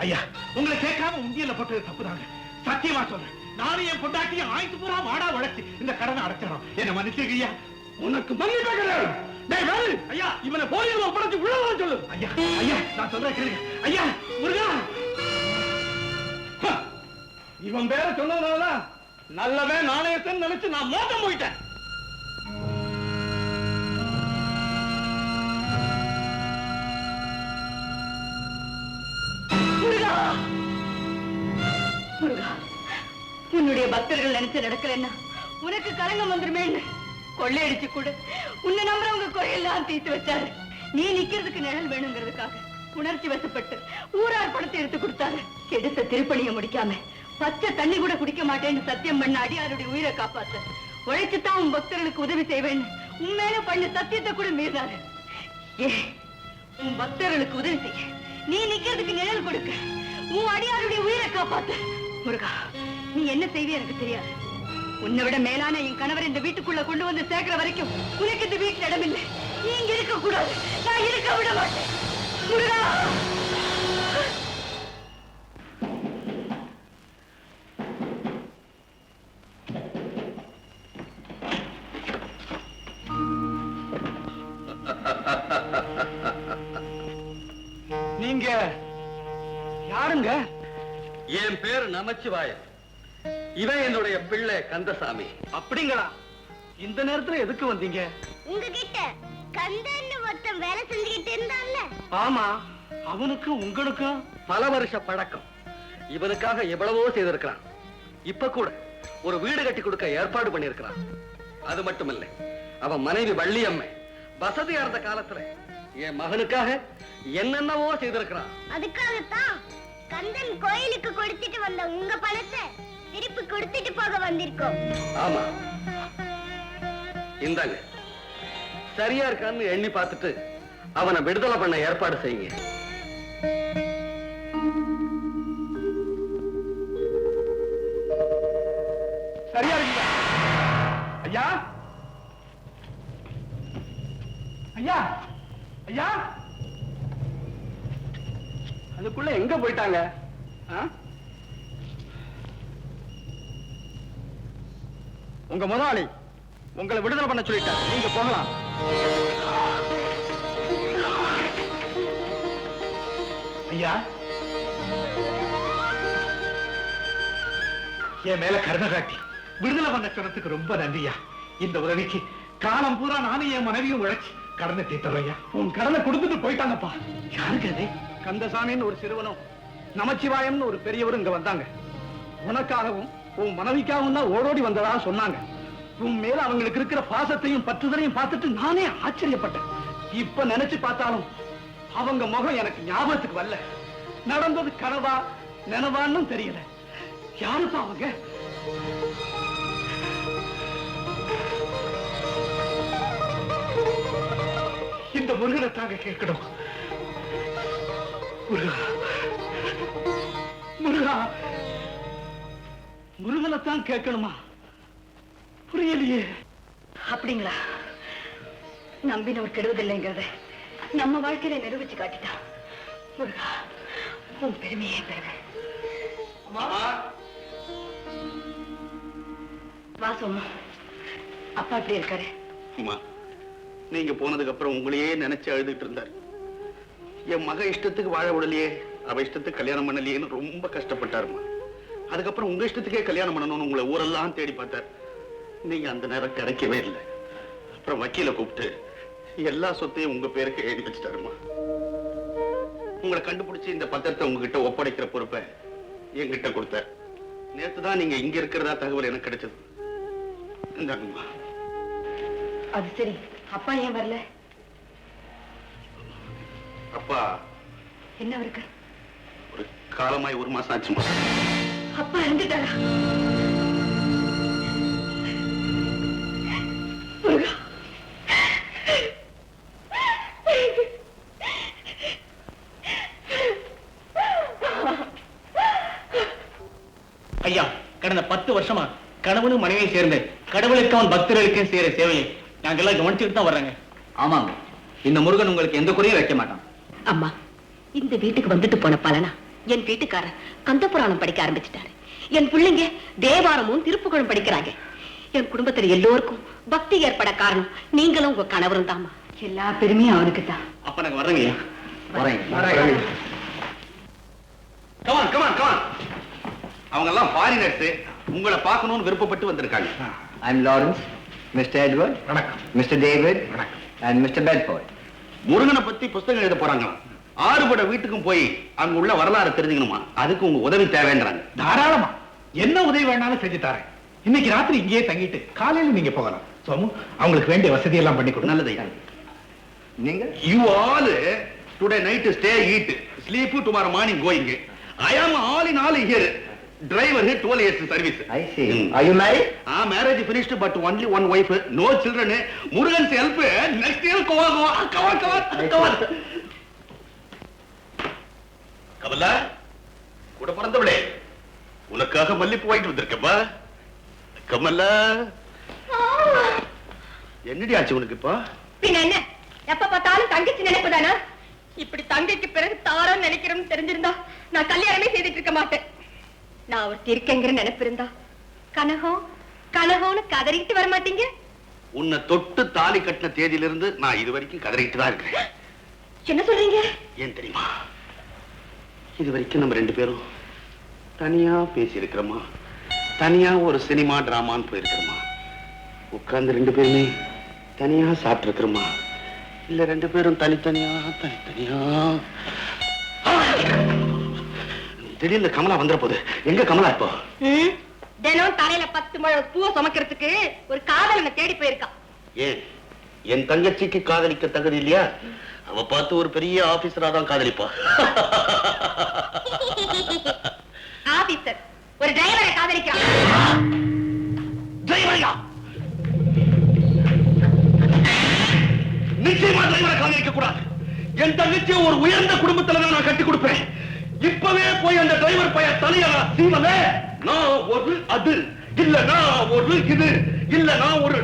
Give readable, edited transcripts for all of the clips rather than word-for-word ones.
ஐயா, உங்களை கேட்காம உண்டியல்ல போட்டது தப்புதாங்க. சத்தியமா சொல்றேன். நானும் என் பொண்டாட்டியும் ஆயுத்து பூரா வாடா உழைச்சு இந்த கடனை அடைச்சிடறோம். என்ன மன்னிச்சுங்க ஐயா. உனக்கு மன்னிப்பே கிடையாது. ஐயா, இவனை போலீஸ்ல ஒப்படைச்சு உள்ள வர சொல்லு. ஐயா ஐயா, நான் சொல்றேன் கேளுங்க. ஐயா முருகா, இவன் பேர சொன்னதுனால நல்லவன் நாணயத்தை நினைச்சு நான் மோசம் போயிட்டேன். முருகா, உன்னுடைய பக்தர்கள் நினைச்சு நடக்கலன்னா உனக்கு கலங்கம் வந்துருமே. கொள்ளையடிச்சு கூட உன்னை நம்புறவங்க குறையெல்லாம் தீர்த்து வச்சாரு. நீ நிக்கிறதுக்கு நிழல் வேணுங்கிறதுக்காக உணர்ச்சி வசப்பட்டு ஊரார் பணத்தை எடுத்து கொடுத்தாரு. எடுத்த திருப்பணியை முடிக்காம பச்சை தண்ணி கூட குடிக்க மாட்டேன்னு சத்தியம் பண்ண அடியாருடைய உயிரை காப்பாத்த உழைச்சுதான் உன் பக்தர்களுக்கு உதவி செய்வேன்னு உண்மையில பண்ண சத்தியத்தை கூட மீறினாரு. உன் பக்தர்களுக்கு உதவி செய்ய நீ நிக்கிறதுக்கு நிழல் கொடுக்க உன் அடியாருடைய உயிரை காப்பாத்த. முருகா, நீ என்ன செய்வே எனக்கு தெரியாது. உன்னை விட மேலான என் கணவர் இந்த வீட்டுக்குள்ள கொண்டு வந்து சேர்க்கிற வரைக்கும் உனக்கு இந்த வீட்டுல இடமில்லை. நீ இங்க இருக்க கூடாது. நான் இருக்க விட மாட்டேன். முருகா, நீங்க யாருங்க? என் பேர் நமச்சிவாயன். இவன் என்னுடைய பிள்ளை கந்தசாமி. அப்படிங்களா? இந்த நேரத்துல எதுக்கு வந்தீங்க? உங்ககிட்ட கந்தன்னு ஒருத்தன் வேலை செஞ்சுக்கிட்டு இருந்தான்ல. ஆமா, அவனுக்கும் உங்களுக்கும் பல வருஷ பழக்கம். இவனுக்காக எவ்வளவோ செய்திருக்கிறான். இப்ப கூட ஒரு வீடு கட்டி கொடுக்க ஏற்பாடு பண்ணிருக்கிறான். அது மட்டுமில்லை, அவன் மனைவி வள்ளியம்மை வசதியா இருந்த காலத்துல என் மகனுக்காக என்னென்னவோ செய்திருக்கிறான். அதுக்காகத்தான் கந்தன் கோயிலுக்கு கொடுத்துட்டு வந்த உங்க பணத்தை திருப்பி கொடுத்துட்டு போக வந்திருக்கோம். ஆமா, இந்தாங்க. சரியா இருக்கான்னு எண்ணி பார்த்துட்டு அவனை விடுதலை பண்ண ஏற்பாடு செய்யுங்க. சரியா இருக்கீங்க ஐயா? ஐயா ஐயா, அதுக்குள்ள எங்க போயிட்டாங்க? உங்க முதலாளி உங்களை விடுதலை பண்ண சொல்லிட்டார். நீங்க போகலாம். ஐயா, என் மேல கருணை காட்டி விடுதலை பண்ண சொன்னதுக்கு ரொம்ப நன்றியா. இந்த உதவிக்கு காலம் பூரா நானும் என் மனைவியும் உழைச்சு கடனை தீர்த்தவையா. உன் கடனை கொடுத்துட்டு போயிட்டாங்கப்பா. யாருக்கு அது? கந்தசாமின்னு ஒரு சிறுவனும் நமச்சிவாயம்னு ஒரு பெரியவரும் இங்க வந்தாங்க. உனக்காகவும் உன் மனைவிக்காகவும் தான் ஓடோடி வந்ததா சொன்னாங்க. உன் மேல அவங்களுக்கு இருக்கிற பாசத்தையும் பற்றுதலையும் பார்த்துட்டு நானே ஆச்சரியப்பட்டேன். இப்ப நினைச்சு பார்த்தாலும் அவங்க முகம் எனக்கு ஞாபகத்துக்கு வரல. நடந்தது கனவா நினைவான்னு தெரியல. யாருப்பா அவங்க? இந்த முருகனை தாங்க கேட்கணும். முருகா, முருகா, முருகனைத்தான் கேட்கணுமா? புரியலையே. அப்படிங்களா? நம்பினவர் கெடுவதில்லைங்கிறத நம்ம வாழ்க்கையில நிரூபிச்சு காட்டிட்டான். முருகா, உன் பெருமையே பெருமை. வாசம்மா, அப்பா எப்படி இருக்காரு? நீங்க போனதுக்கு அப்புறம் உங்களையே நினைச்சு அழுதுட்டு இருந்தாரு. என் மக இஷ்டத்துக்கு வாழ விடலையே, அவ இஷ்டத்துக்கு கல்யாணம் பண்ணலையேன்னு ரொம்ப கஷ்டப்பட்டாருமா. அதுக்கப்புறம் உங்க இஷ்டத்துக்கே கல்யாணம் பண்ணணும்னு உங்களை ஊரெல்லாம் தேடி பார்த்தார். நீங்க அந்த நேரம் கிடைக்கவே இல்லை. அப்புறம் வக்கீல கூப்பிட்டு எல்லா சொத்தையும் உங்க பேருக்கு எழுதி வச்சுட்டாருமா. உங்களை கண்டுபிடிச்சு இந்த பத்திரத்தை உங்ககிட்ட ஒப்படைக்கிற பொறுப்பை என்கிட்ட கொடுத்தார். நேத்துதான் நீங்க இங்க இருக்கிறதா தகவல் எனக்கு கிடைச்சது. இந்தாங்கம்மா. அது சரி, அப்பா ஏன் வரல? அப்பா என்ன இருக்கு? ஒரு காலமாய் 1 மாசம் ஆச்சுமா. அப்பா இறந்துட்டாரா? ஐயா, கடந்த 10 வருஷமா கணவனும் மனைவியும் சேர்ந்து கடவுளுக்கு அவன் பக்தர்களுக்கும் செய்யற சேவையை நாங்கெல்லாம் கவனிச்சுட்டு தான் வர்றாங்க. ஆமாங்க, இந்த முருகன் உங்களுக்கு எந்த குறையும் வைக்க மாட்டான். அம்மா, இந்த வீட்டுக்கு வந்துட்டு போன பலனா என் வீட்டுக்காரர் கந்த புராணம் படிக்க ஆரம்பிச்சிட்டாரு. என் பிள்ளைங்க தேவாரமும் திருப்புகழும் படிக்கிறாங்க. என் குடும்பத்துல எல்லோருக்கும் பக்தி ஏற்பட காரணம் நீங்களும் உங்க கணவரும் தாமா. எல்லா பெருமையும் அவனுக்கு தான். அப்ப நாங்க வர்றேங்க. அவங்க எல்லாம் ஃபாரினர்ஸ், உங்களை பார்க்கணும்னு விருப்பப்பட்டு வந்திருக்காங்க. I'm Lawrence, Mr. Edward, வணக்கம். Mr. David, வணக்கம். and Mr. Bedford. முருகனை பத்தி புஸ்தகம் எழுத போறாங்களாம். ஆறுபட வீட்டுக்கும் போய் அங்க உள்ள வரலாறு தெரிஞ்சுக்கணுமா, அதுக்கு உங்க உதவி தேவைன்றாங்க. தாராளமா என்ன உதவி வேணாலும் செஞ்சு தரேன். இன்னைக்கு ராத்திரி இங்கேயே தங்கிட்டு காலையில நீங்க போகலாம். சோமு, அவங்களுக்கு வேண்டிய வசதி எல்லாம் பண்ணி கொடு. நல்லது. நீங்க? You all today night stay, eat, sleep, tomorrow morning going. I am all in all here. Driver here 12 years service. I see. Are you married? Marriage finished but only one wife, no children. Murugan's help next year go. Kamala, கூட பிறந்தவளே, உனக்காக மல்லிப்பூ வாங்கிட்டு வந்திருக்கப்பா. கமலா, என்னடி ஆச்சு உனக்கு இப்ப? பின்ன என்ன, எப்ப பார்த்தாலும் தங்கச்சி நினைப்புதானா? இப்படி தங்கைக்கு பிறகு தாரம் நினைக்கிறோம்னு தெரிஞ்சிருந்தா நான் கல்யாணமே செய்துட்டு இருக்க மாட்டேன். நான் ஒரு இருக்கேங்கிற நினைப்பு இருந்தா கனகம் கனகம்னு கதறிட்டு வர மாட்டீங்க. உன்னை தொட்டு தாலி கட்டின தேதியிலிருந்து நான் இது வரைக்கும் கதறிட்டு தான் இருக்கிறேன். என்ன சொல்றீங்க? ஏன் தெரியுமா, இது வரைக்கும் நம்ம ரெண்டு பேரும் தனியா பேசி இருக்கிறோமா, தனியா ஒரு சினிமா டிராமான்னு போயிருக்கிறோமா, உட்கார்ந்து ரெண்டு பேருமே தனியா சாப்பிட்டு இருக்கிறோமா, இல்ல ரெண்டு பேரும் தனித்தனியா திடீர்னு கமலா வந்துற போது. எங்க கமலா இப்போ? தினம் தலையில 10 முழம் பூவை சுமக்கிறதுக்கு ஒரு காதலனை தேடி போயிருக்கா. ஏன் என் தங்கச்சிக்கு காதலிக்க தகுதி இல்லையா? அவ பார்த்து ஒரு பெரிய ஆபீசரா தான் காதலிப்பா. ஆபீசர் ஒரு டிரைவரை காதலிக்கிறான். டிரைவரையா? நிச்சயமா டிரைவரை காதலிக்க கூடாது. என் தங்கச்சியை ஒரு உயர்ந்த குடும்பத்துல தான் நான் கட்டி கொடுப்பேன். இப்பவே போய் அந்த டிரைவர் பைய தலையா சீவனே, நான் ஒரு அது இல்ல, நான் ஒரு இது இல்ல, நான் ஒரு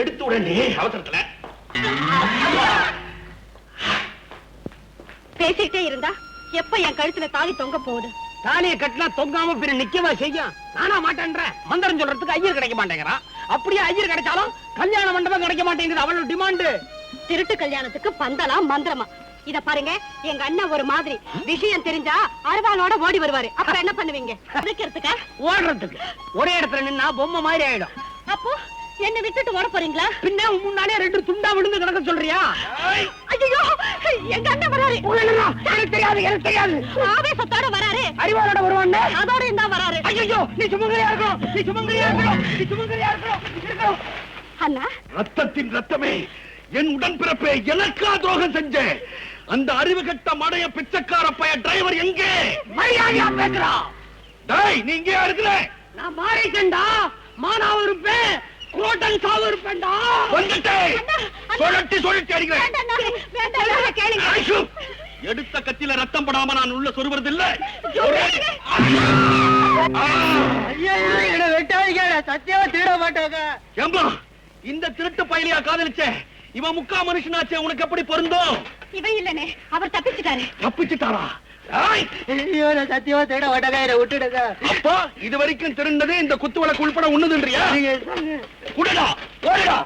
எடுத்து உடனே அவசரத்துல பேசிட்டே இருந்தா எப்ப என் கழுத்துல தாலி தொங்க போகுது? தாலியை கட்டினா தொங்காம பின்ன நிக்கவா செய்யும்? நானா மாட்டேன்ற மந்திரம் சொல்றதுக்கு ஐயர் கிடைக்க மாட்டேங்கிறான். அப்படியே ஐயர் கிடைச்சாலும் கல்யாண மண்டபம் கிடைக்க மாட்டேங்குது அவளோட டிமாண்டு. திருட்டு கல்யாணத்துக்கு பந்தலா மந்திரமா? இத பாருங்க, எங்க அண்ணன் ஒரு மாதிரி விஷயம் தெரிஞ்சா அருவாளோட ஓடி வருவாரு. அப்ப என்ன பண்ணுவீங்க? அதுக்கிறதுக்கா? ஓடுறதுக்கு ஒரே இடத்துல நின்னா பொம்மை மாதிரி ஆயிடும். அப்போ என்ன விட்டுட்டு ஓட போறீங்களா? பின்ன முன்னாலே 2 துண்டா விழுந்து கிடக்க சொல்றியா? ஐயோ, எங்க அண்ணன் வராரு. எனக்கு தெரியாது, எனக்கு தெரியாது. ஆவேசத்தோட வராரு. அறிவாளோட வருவாங்க. அதோட இருந்தா வராரு. ஐயோ, நீ சுமங்கலியா இருக்கணும், நீ சுமங்கலியா இருக்கணும், நீ சுமங்கலியா இருக்கணும். அண்ணா, ரத்தத்தின் ரத்தமே, என் உடன்பிறப்பே, எனக்கா துரோகம் செஞ்ச அந்த அறிவு கட்ட மடைய பிச்சைக்கார பைய டிரைவர் எங்கே? மரியாதையா பேசுறா. டேய், நீ இங்கே இருக்கிற? நான் மாறிட்டேன்டா, மானாவும் இருப்பேன், குரோட்டன் சாவும் இருப்பேன்டா. வந்துட்டேன். சொல்லட்டி அடிக்கிறேன். கேளுங்க. ஐயோ, எடுத்த கத்தியில ரத்தம் படாம நான் உள்ள சொருவது இல்ல. வெட்டாதீங்க, சத்தியமா திருட மாட்டாங்க. ஏம்பா, இந்த திருட்டு பயலியா காதலிச்ச இவன் முக்கா மனுஷனாச்சே, உனக்கு எப்படி பொருந்தும்? இவன் இல்லனே, அவர் தப்பிச்சுட்டாரு. தப்பிச்சுட்டாரா? ஐயோ, நான் சத்தியமா திருட மாட்டாங்க, என்னை விட்டுடுங்க. அப்பா, இது வரைக்கும் திருண்டதே இந்த குத்து விளக்கு உள்பட உண்ணுதுன்றியா? குடடா, ஓடடா.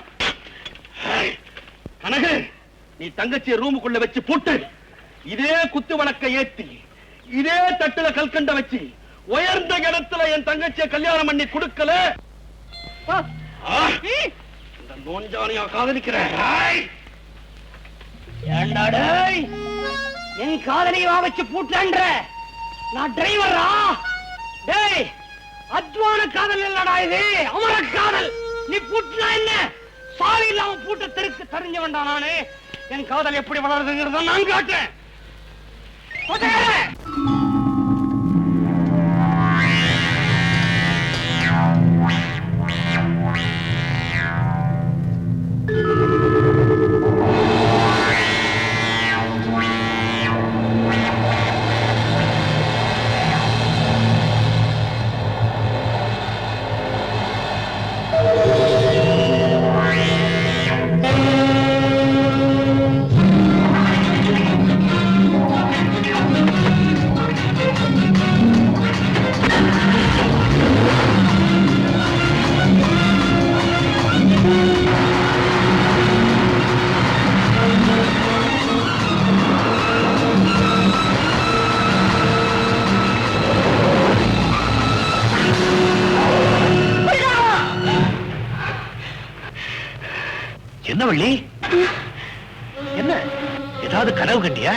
கனகு, நீ தங்கச்சியை ரூமுக்குள்ள வச்சு போட்டு இதே குத்து விளக்க ஏத்தி இதே தட்டுல கல்கண்ட வச்சு உயர்ந்த இடத்துல என் தங்கச்சியை கல்யாணம் பண்ணி கொடுக்கல, இந்த நோஞ்சானியா காதலிக்கிறேன். ஏண்டா டேய், என் காதலியை வச்சு பூட்டன்ற? நான் டிரைவரா? டேய், அத்வான காதல் இல்லடா இது, அமர காதல். நீ பூட்டினா என்ன? சாவி இல்லாம பூட்ட தெருக்கு தெரிஞ்ச வேண்டாம். நானு என் காதல் எப்படி வளருதுங்கிறத நான் காட்டுறேன். வள்ளி, என்ன ஏதாவது கனவு கண்டியா?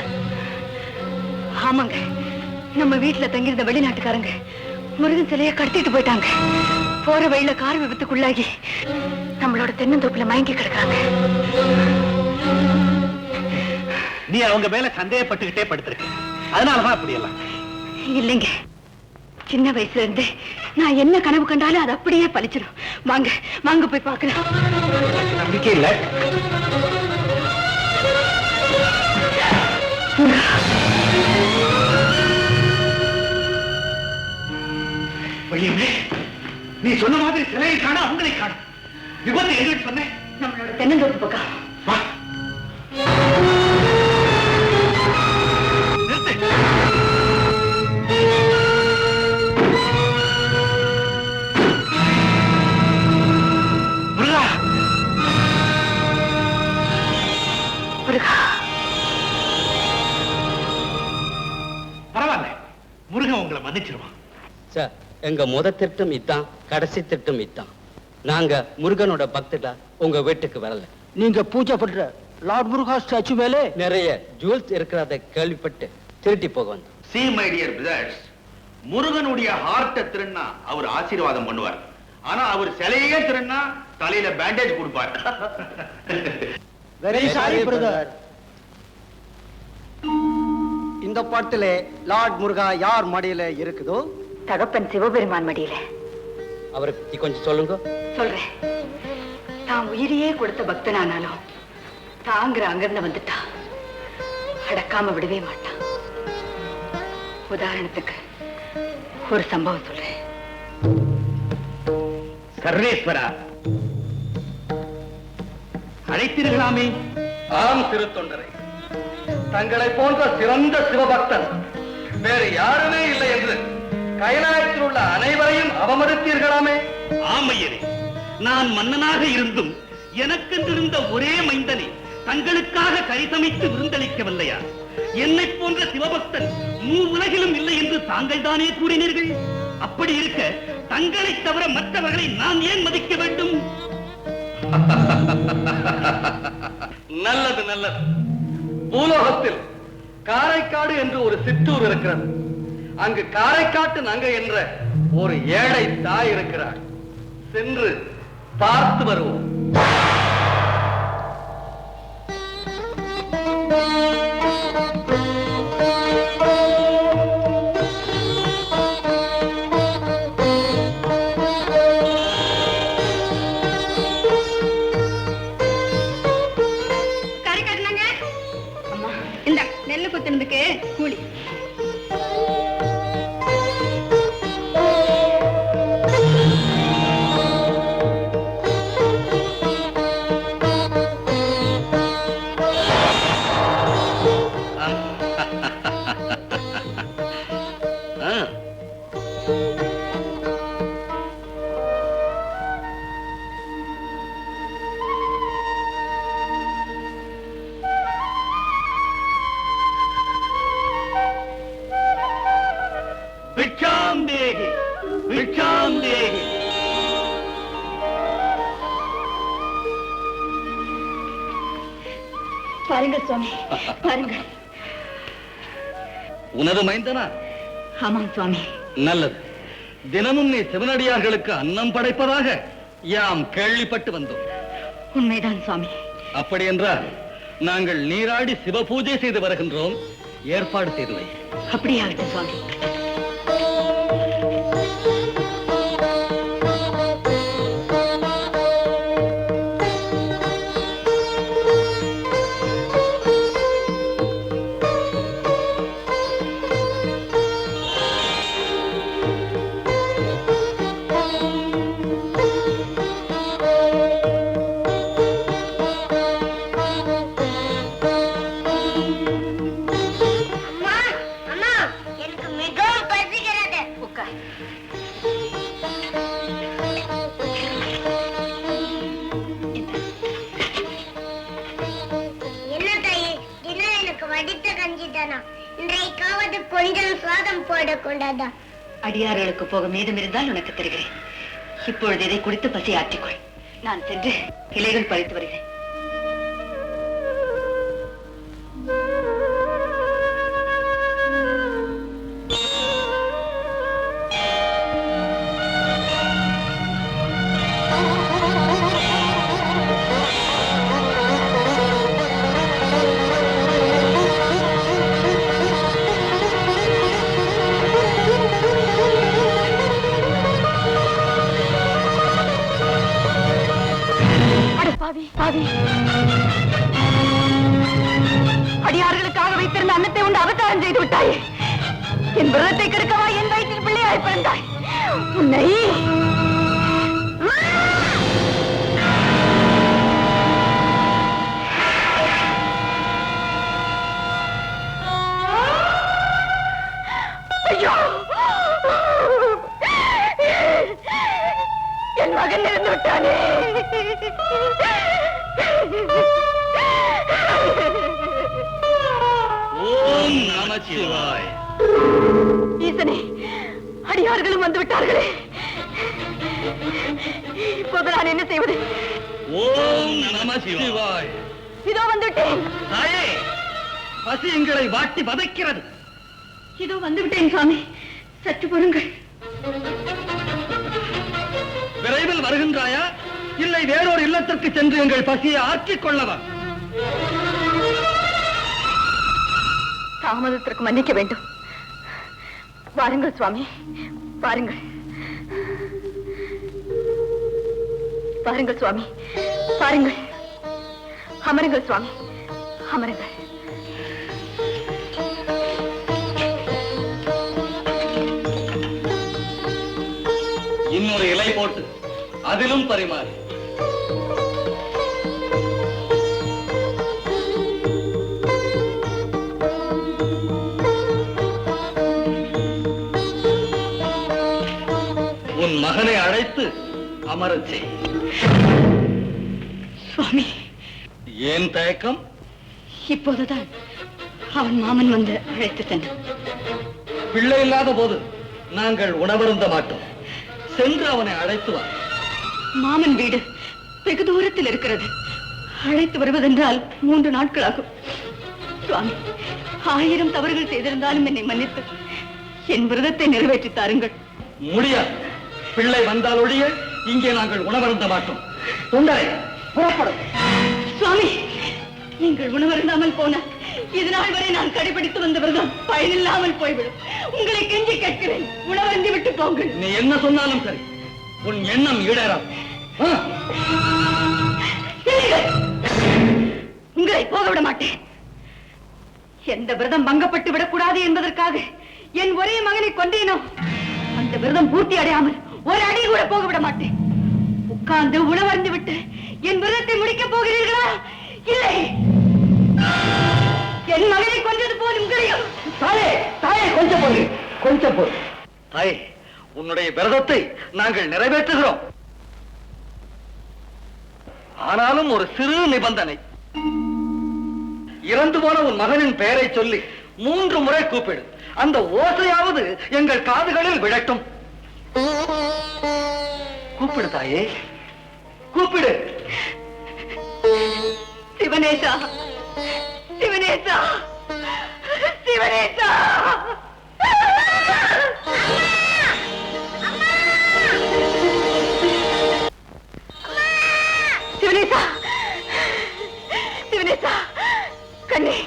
ஆமாங்க, நம்ம வீட்டுல தங்கியிருந்த வெளிநாட்டுக்காரங்க முருகன் சிலைய கடத்திட்டு போயிட்டாங்க. போற வழியில கார் விபத்துக்குள்ளாகி நம்மளோட தென்னந்தோப்புல மயங்கி கிடக்குறாங்க. நீ அவங்க மேல சந்தேகப்பட்டுக்கிட்டே படுத்திருக்க, அதனாலதான் அப்படி எல்லாம். இல்லைங்க, சின்ன வயசுல இருந்து நான் என்ன கனவு கண்டாலும் அது அப்படியே பலிச்சிடும். வாங்க வாங்க போய் பார்க்கலாம். நம்பிக்கை இல்ல. வள்ளியம்மே, நீ சொன்ன மாதிரி சிலையை காண அவங்களை காண. விபத்து எதுன்னு சொன்னேன்? நம்மளோட தென்னந்தோப்பு பக்கம். வா. நிறுத்து. முருகா, முருகா, பரவாயில்ல, முருகன் உங்களை மன்னிச்சிருவான். சார், எங்க திட்டம் இதான், கடைசி திட்டம் இதான். நாங்க முருகனோட பக்தர்களா உங்க வீட்டுக்கு வரல. நீங்க பூஜை பண்ற லார்ட் முருகா ஸ்டாச்சு மேலே நிறைய ஜுவல்ஸ் இருக்கிறத கேள்விப்பட்டு திருட்டி போக வந்தோம். See my dear brothers, முருகனுடைய ஹார்ட்டை திருண்ணா அவர் ஆசீர்வாதம் பண்ணுவார். ஆனா அவர் சிலையே திருண்ணா தலையில பேண்டேஜ் கொடுப்பார். Very sorry brother. இந்த பாட்டிலே லார்ட் முருகா யார் மடியில இருக்குதோ? தகப்பன் சிவபெருமான் மடியில. அவரை பத்தி கொஞ்சம் சொல்லுங்க. சொல்றேன். தான் உயிரையே கொடுத்த பக்தனானாலும் தாங்கிற அங்கிருந்து வந்துட்டா அடக்காம விடவே மாட்டான். உதாரணத்துக்கு ஒரு சம்பவம் சொல்றேன். சர்வேஸ்வரா, அழைத்தீர்களாமே? ஆம் திருத்தொண்டரை, தங்களை போன்ற சிறந்த சிவபக்தன் வேறு யாருமே இல்லை என்று கைலாயத்தில் உள்ள அனைவரையும் அவமதித்தீர்களாமே. ஆமையரே, நான் மன்னனாக இருந்தும் எனக்கென்றிருந்த ஒரே மைந்தனை தங்களுக்காக கரிசமைத்து விருந்தளிக்கவில்லையா? என்னை போன்ற சிவபக்தன் உலகிலும் இல்லை என்று தாங்கள் தானே கூறினீர்கள். அப்படி இருக்க தங்களை தவிர மற்றவர்களை நான் ஏன் மதிக்க வேண்டும்? நல்லது நல்லது. பூலோகத்தில் காரைக்காடு என்று ஒரு சிற்றூர் இருக்கிறது. அங்கு காரைக்காட்டு நங்கை என்ற ஒரு ஏழை தாய் இருக்கிறார். சென்று பார்த்து வருவோம். அம்மா, இந்த நெல்லு குத்துனதுக்கு கூலி. பிக்ஷாம் தேகி, பிக்ஷாம் தேகி. பாருங்க சுவாமி, பாருங்க. உனது மைந்தனா? ஆமாம் சுவாமி. நல்லது. தினமும் நீ சிவனடியார்களுக்கு அன்னம் படைப்பதாக யாம் கேள்விப்பட்டு வந்தோம். உண்மைதான் சுவாமி. அப்படி என்றால் நாங்கள் நீராடி சிவ பூஜை செய்து வருகின்றோம். ஏற்பாடு செய்து வை. அப்படியே ஆகட்டும் சுவாமி. அம்மா, அம்மா, எனக்கு மிகவும் பசிக்கிறது. உட்கார். என்ன தாயி, தினம் எனக்கு வடித்த கஞ்சி தானா? இன்றைக்காவது கொஞ்சம் சாதம் போடக்கூடாதா? அடியார்களுக்கு போக மீதம் இருந்தால் உனக்கு தருகிறேன். இப்பொழுது இதை குடித்து பசி ஆற்றிக்கொள். நான் சென்று கிளைகள் பறித்து வருகிறேன். அபச்சாரம் செய்து விட்டாய். என் விரதத்தை கெடுக்கவா என் வயிற்றில் பிள்ளையாய் பிறந்தாய்? உன்னை ஐயோ, என் மகன் இறந்து விட்டானே. ஓம் நமச்சிவாய். ஈசனே, அடியார்களும் வந்து விட்டார்களே. இப்போது நான் என்ன செய்வது? ஓம் நமச்சிவாய். இதோ வந்துவிட்டேன். தாயே, பசி எங்களை வாட்டி வதைக்கிறது. இதோ வந்துவிட்டேன் சுவாமி, சற்று பொறுங்கள். விரைவில் வருகின்றாயா, இல்லை வேறொரு இல்லத்திற்கு சென்று எங்கள் பசியை ஆற்றிக் கொள்ளவா? தாமதத்திற்கு மன்னிக்க வேண்டும். வாருங்கள் சுவாமி, வாருங்கள். வாருங்கள் சுவாமி, வாருங்கள். அமருங்கள் சுவாமி, அமருங்கள். இன்னொரு இலை போட்டு அதிலும் பரிமாறி. உன் மகனை அழைத்து அமரச் செய். சுவாமி, ஏன் தயக்கம்? இப்போதுதான் அவன் மாமன் வந்து அழைத்து சென்றான். பிள்ளை இல்லாத போது நாங்கள் உணவருந்த மாட்டோம். சென்று அவனை அழைத்து வா. மாமன் வீடு வெகு தூரத்தில் இருக்கிறது. அழைத்து வருவதென்றால் 3 நாட்களாகும். சுவாமி, 1000 தவறுகள் செய்திருந்தாலும் என்னை மன்னித்து என் விரதத்தை நிறைவேற்றி தாருங்கள். முடியாது. பிள்ளை வந்தால் ஒழிய இங்கே நாங்கள் உணவருந்த மாட்டோம். தொண்டரை புறப்படும். சுவாமி, நீங்கள் உணவருந்தாமல் போன இதனால் வரை நான் கடைபிடித்து வந்த விரதம் பயனில்லாமல் போய்விடும். உங்களை கெஞ்சி கேட்கிறேன், உணவருந்தி விட்டு போங்கள். நீ என்ன சொன்னாலும் சரி, உன் எண்ணம் ஈடேறாது. உங்களை போக விட மாட்டேன். எந்த விரதம் பங்கப்பட்டு விடக்கூடாது என்பதற்காக என் ஒரே மகனை கொண்டேனோ அந்த விரதம் பூர்த்தி அடையாமல் ஒரு அடி கூட போக விட மாட்டேன். உட்கார்ந்து உணவருந்து விட்டு என் விரதத்தை முடிக்கப் போகிறீர்களா? இல்லை, என் மகனை கொண்டது போல் உங்களையும். தாயே, தாயே, கொஞ்சம் போது, கொஞ்சம் போது. தாயே, உன்னுடைய விரதத்தை நாங்கள் நிறைவேற்றுகிறோம். ஆனாலும் ஒரு சிறு நிபந்தனை. இறந்து போன உன் மகனின் பெயரை சொல்லி 3 முறை கூப்பிடு. அந்த ஓசையாவது எங்கள் காதுகளில் விழட்டும். கூப்பிடு தாயே, கூப்பிடு. சிவனேசா, சிவனேசா, சிவனேசா. சிவனேசா, சிவனேசா, கண்ணே.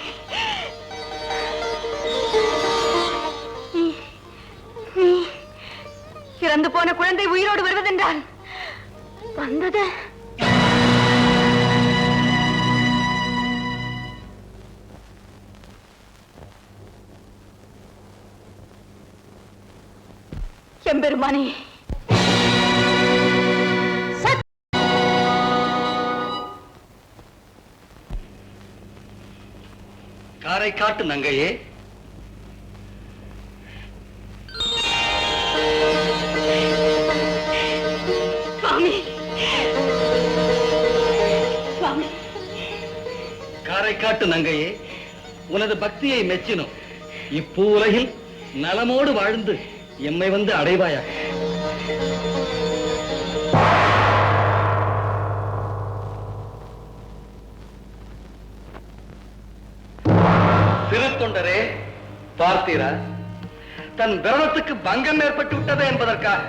நீ இறந்து போன குழந்தை உயிரோடு வருவதென்றால் வந்தது எம்பெருமானே. காரை காட்டு நங்கையே. சுவாமி, சுவாமி. காரை காட்டு நங்கையே, உனது பக்தியை மெச்சினோம். இப்பூ உலகில் நலமோடு வாழ்ந்து எம்மை வந்து அடைவாயாக. சிறு தொண்டரே, பார்த்தீரா? தன் விரதத்துக்கு பங்கம் ஏற்பட்டு விட்டது என்பதற்காக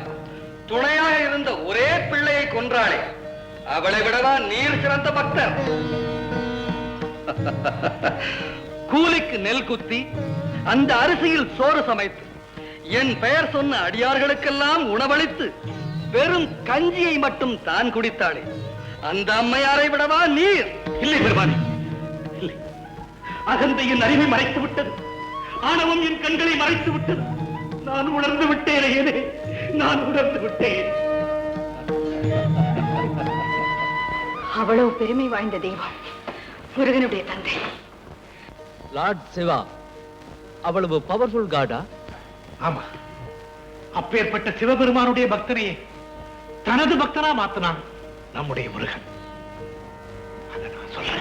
துணையாக இருந்த ஒரே பிள்ளையை கொன்றாளே, அவளை விடவா நீர் சிறந்த பக்தர்? கூலிக்கு நெல் குத்தி அந்த அரிசியில் சோறு சமைத்து என் பெயர் சொன்ன அடியார்களுக்கெல்லாம் உணவளித்து வெறும் கஞ்சியை மட்டும் தான் குடித்தாளே, அந்த அம்மையாரை விடவா நீர்? இல்லை பெருமானே, இல்லை. அகந்தையின் அறிவை மறைத்து விட்டது. ஆணவம் என் கண்களை மறைத்து விட்டது. நான் உணர்ந்து விட்டேனே, நான் உணர்ந்து விட்டேன். அவ்வளவு பெருமை வாய்ந்த தெய்வம் முருகனுடைய தந்தை. லார்ட் சிவா அவ்வளவு பவர்ஃபுல் காடா? ஆமா, அப்பேற்பட்ட சிவபெருமானுடைய பக்தனையே தனது பக்தனா மாத்தினான் நம்முடைய முருகன். அதை நான் சொல்றேன்.